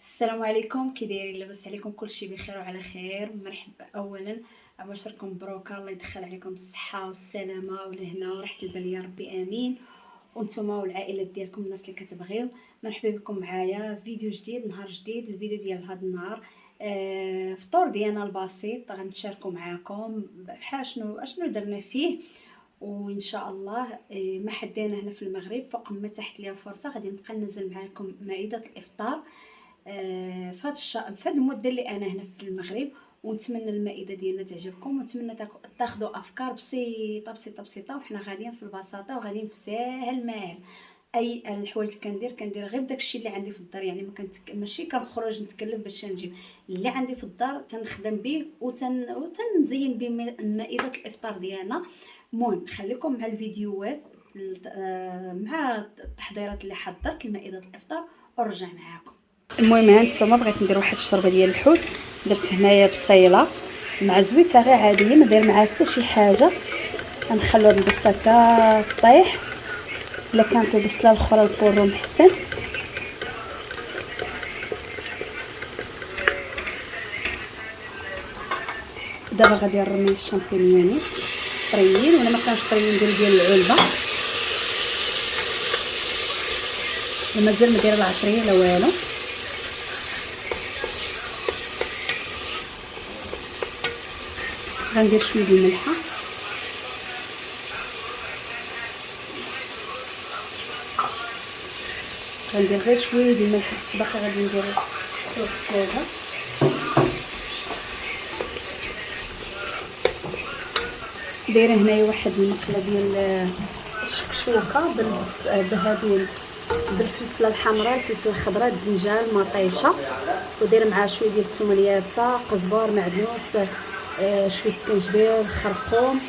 السلام عليكم، كي دايرين؟ لاباس عليكم؟ كلشي بخير وعلى خير. مرحبا اولا، عباشركم مبروكه، الله يدخل عليكم الصحه والسلامه والهنا وراحه البال يا ربي امين، وانتم والعائلات ديالكم الناس اللي كتبغيو. مرحبا بكم معايا فيديو جديد، نهار جديد. الفيديو ديال هذا النهار فطور ديالنا البسيط غنشاركو معاكم بحال شنو درنا فيه. وان شاء الله ما حدينا هنا في المغرب، فوق ما تحت ليا فرصه غادي نبقى ننزل معاكم مائده الافطار في هاد المده اللي انا هنا في المغرب. ونتمنى المائده ديالنا تعجبكم، ونتمنى تاخذوا افكار بسيطه بسيطه بسيطه، وحنا غاديين في البساطه وغاديين في ساهل ماهل. اي الحوايج اللي كندير غير داكشي اللي عندي في الدار، يعني ماشي كنخرج نتكلف باش نجيب اللي عندي في الدار تنخدم به وتنزين به مائده الافطار ديالنا. المهم خليكم مع الفيديوهات مع التحضيرات اللي حضرت لمائده الافطار ونرجع معاكم. المهم ها نتوما بغيت ندير واحد الشربه ديال الحوت، درت هنايا بصيله مع زويته غير عاديه، ما داير معاها حتى شي حاجه. غنخلو البصله حتى طيح، الا كانت البصله الاخرى البورو محسن. دابا غادي نرمي الشامبينيوني طريين، ولا ما كانش طريين ندير ديال العلبه، ومازال ما داير لا عطريه لا والو. غندير شويه ديال الملحه، غندير غير شويه ديال الملح حيت باقي غادي ندير صوص صودا. دايره هنايا واحد المقله ديال الشكشوكه بهادو بالفلفله الحمراء، الفلفله الخضراء، الدنجال، مطيشه، ودايره معها شويه ديال الثومه اليابسه، قزبر، معدنوس، شويه سكنجبير، خرقوم،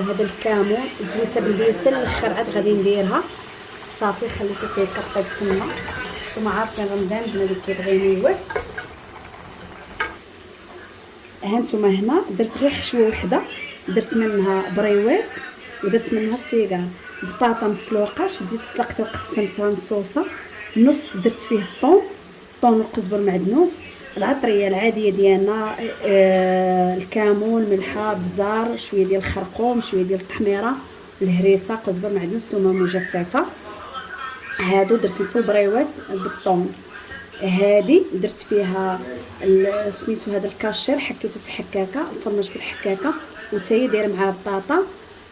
هذا الكمون، زويته بالبيت حتى الاخر عاد غادي نديرها. صافي خليتها تيكطيب تما. نتوما عارفين رمضان بنادم كيبغي ينوع. هانتوما هنا درت غير حشوه وحده، درت منها بريوات ودرت منها السيجار. بطاطا مسلوقه شديت سلقتها وقسمتها نصوصه، نص درت فيه الطون والقزبر معدنوس، العطريه العاديه ديالنا، الكمون، ملحه، بزار، شويه ديال الخرقوم، شويه ديال التحميره، الهريسه، قزبر معدنوس، ثومه مجففه. هادو درت في البريوات بالطون. هادي درت فيها سميتو هذا الكاشير، حكيته في الحكاكه، فرنج في الحكاكه، وتاهي دايره معها بطاطا.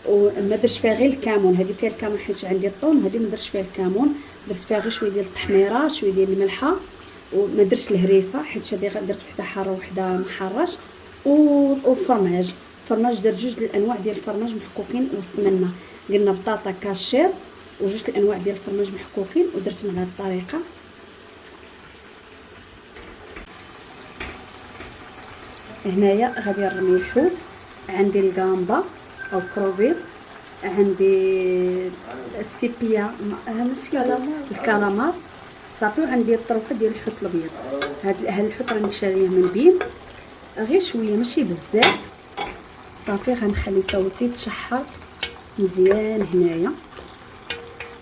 وما درتش فيها غير الكمون، هذه فيها الكمون حيت عندي الطون، هذه ما درتش فيها الكمون، درت فيها غير شويه ديال التحميره، شويه ديال الملحه، وما درتش الهريسه حيت هذه درت وحده حاره وحده محرش. وفرماج درت جوج الانواع ديال الفرماج محكوكين وسط منا، قلنا بطاطا كاشير وجوج الانواع ديال الفرماج محكوكين، ودرتهم على هذه الطريقه. هنايا غادي نرمي الحوت، عندي الجامبا او كروفيل، عندي السيبيا الكالامار، صافي. وعندي الطروفه ديال الحوت الابيض. هاد الحوت راني شاريه من بين، غير شويه ماشي بزاف. صافي غنخلي صوتي يتشحر مزيان. هنايا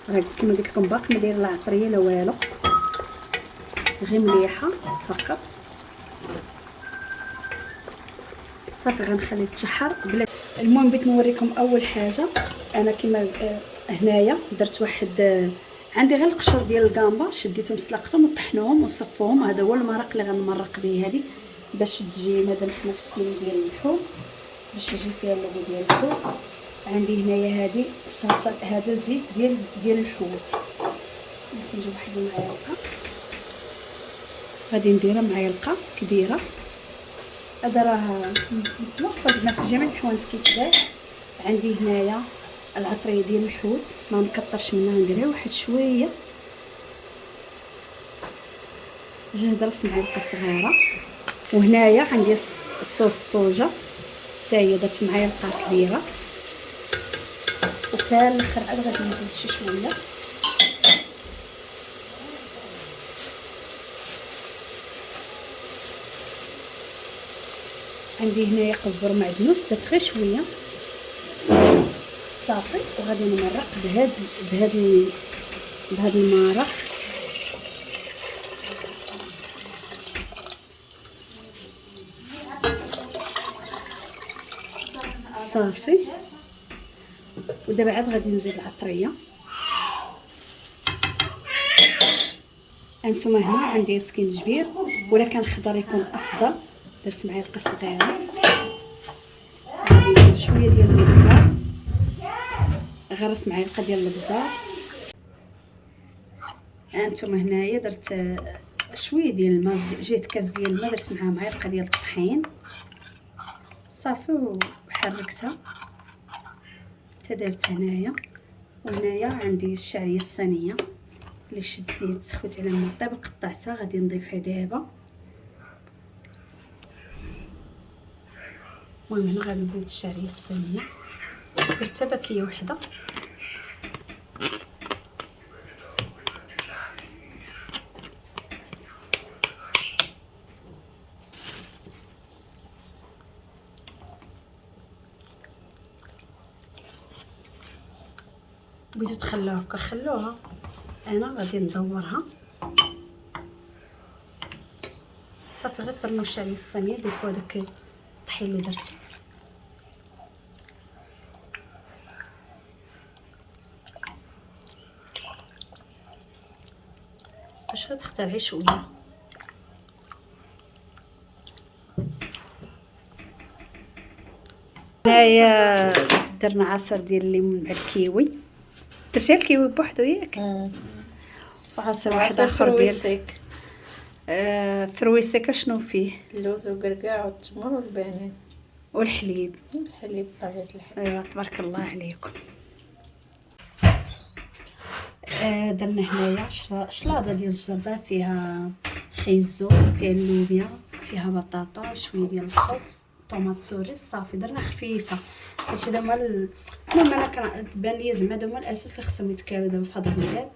راه كما قلت لكم باقي ما داير لا عطريه لا والو، غير مليحه فقط. صافي غنخلي يتشحر بلا. المهم بغيت نوريكم اول حاجه، انا كما هنايا درت واحد، عندي غير القشور ديال الكامبا، شديتهم سلقتهم وطحنوهم وصفوهم. هذا هو المرق اللي غنمرق به هذه باش تجي هذا حنا في التين ديال الحوت، باش يجي فيها اللغو ديال الحوت. عندي هنايا هذه الصلصه، هذا الزيت ديال الحوت، نتيجه واحد المعلقه، غادي نديرها معلقه كبيره. هذا راه موقفه في جميع الحوانت كيتباع. عندي هنايا العطريه ديال الحوت، ما نكثرش منها، ندير واحد شويه، جوج راس معلقه صغيره. وهنايا عندي الصوص الصوجا حتى هي درت معلقه كبيره، وحتى الاخر عاد غادي نزيد شي شويه. عندي هنايا قزبر معدنوس، درت غير شويه صافي. وغادي نمرق بهاد المرق. صافي. ودابا عاد غادي نزيد العطريه. هانتوما هنا عندي سكينجبير، ولا كان خضر يكون افضل. درت معلقه صغيره. غادي ندير شويه ديال الابزار، غير معلقه ديال الابزار. هانتوما هنايا درت شويه ديال الماء، جيت كاس ديال الماء، درت معها معلقه ديال الطحين صافي وحركتها حتى دابت هنايا. وهنايا عندي الشعريه الصينيه اللي شديت خوت على الماء طيب قطعتها، غادي نضيفها دابا. المهم هنا غادي نزيد الشعريه الصينيه، درت باكيه وحده. بغيتو تخلوها هكا خلوها، انا غادي ندورها صافي. غير طرنوا الشعريه الصينيه، ضيفوا هذاك الطحين اللي درتو. باش غتخترعي شويه. هنايا درنا عصير ديال الليمون مع الكيوي. درتي الكيوي بوحدو ياك؟ وعصير واحد اخر ديال فرويسيك. شنو فيه؟ اللوز والقرقاع والتمر والبانين والحليب. الحليب طبيعة الحليب. ايوا تبارك الله عليكم. درنا هنايا شلاضه ديال الجرده، فيها خيزو، فيها اللوبيا، فيها بطاطا، شويه ديال الخس، طوماط سوريس صافي. درنا خفيفه هادشي هذا هو المهم انا كنبان ليا زعما هذا هو الاساس اللي خصهم يتكالوا دابا في هذا البلاد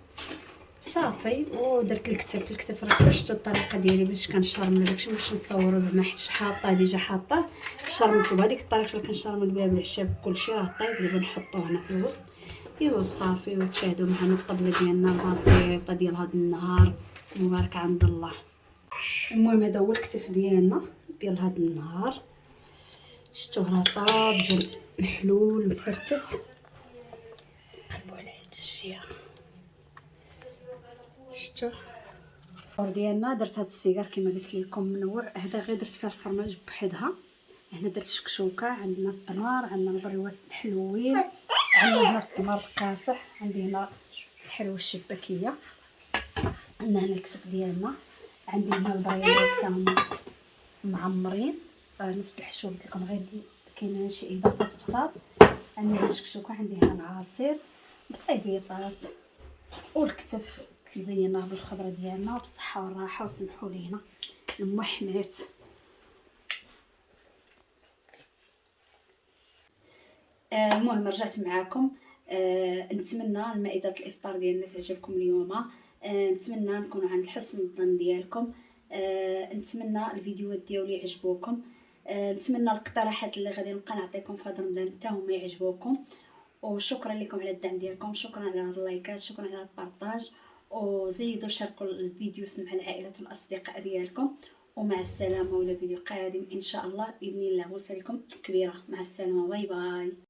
صافي. ودرت الكتف راه شفتوا الطريقه ديالي باش كنشرمل داكشي، باش نصوروا زعما حيت حاطه ديجا حاطه شرملته بهذيك الطريقه اللي كنشرمل بها بالعشاب. كلشي راه طيب، دابا نحطوه هنا في الوسط ايوا صافي. وتشاهدوا معنا الطبله ديالنا البسيطه ديال هذا النهار مبارك عند الله. المهم هذا هو الكتف ديالنا ديال هذا النهار، شفتوه راه طابج محلول مفرتت. قلبوا على هاد الجهه شفتوه. الفور ديالنا درت هاد السيجار كما قلت لكم منوع. هذا غير درت فيها الفرماج بوحدها. هنا درت شكشوكه، عندنا التمر، عندنا البريوات الحلوين، عندنا هنا التمر القاصح، عندي هنا الحلوه الشباكيه، عندنا هنا الكسك ديالنا، عندي هنا البريوات تاعهم معمرين نفس الحشو قلت لكم، غير كاينه شي اضافات بساط. عندي هنا الشكشوكه، عندي هنا العصير بطيبيطات، والكتف مزيناه بالخضره ديالنا بالصحه والراحه. وسمحوا لي هنا المحمات. المهم رجعت معاكم. نتمنى المائده الافطار ديالنا تعجبكم اليوم. نتمنى نكون عند حسن الظن ديالكم. نتمنى الفيديوهات ديالي يعجبوكم. نتمنى الاقتراحات اللي غادي نبقى نعطيكم في هذا رمضان حتى هما يعجبوكم. وشكرا لكم على الدعم ديالكم، شكرا على اللايكات، شكرا على البارطاج، وزيدوا شاركوا الفيديو مع العائله والاصدقاء ديالكم. ومع السلامه، ولا فيديو قادم ان شاء الله باذن الله. وسلامكم كبيره، مع السلامه، باي باي.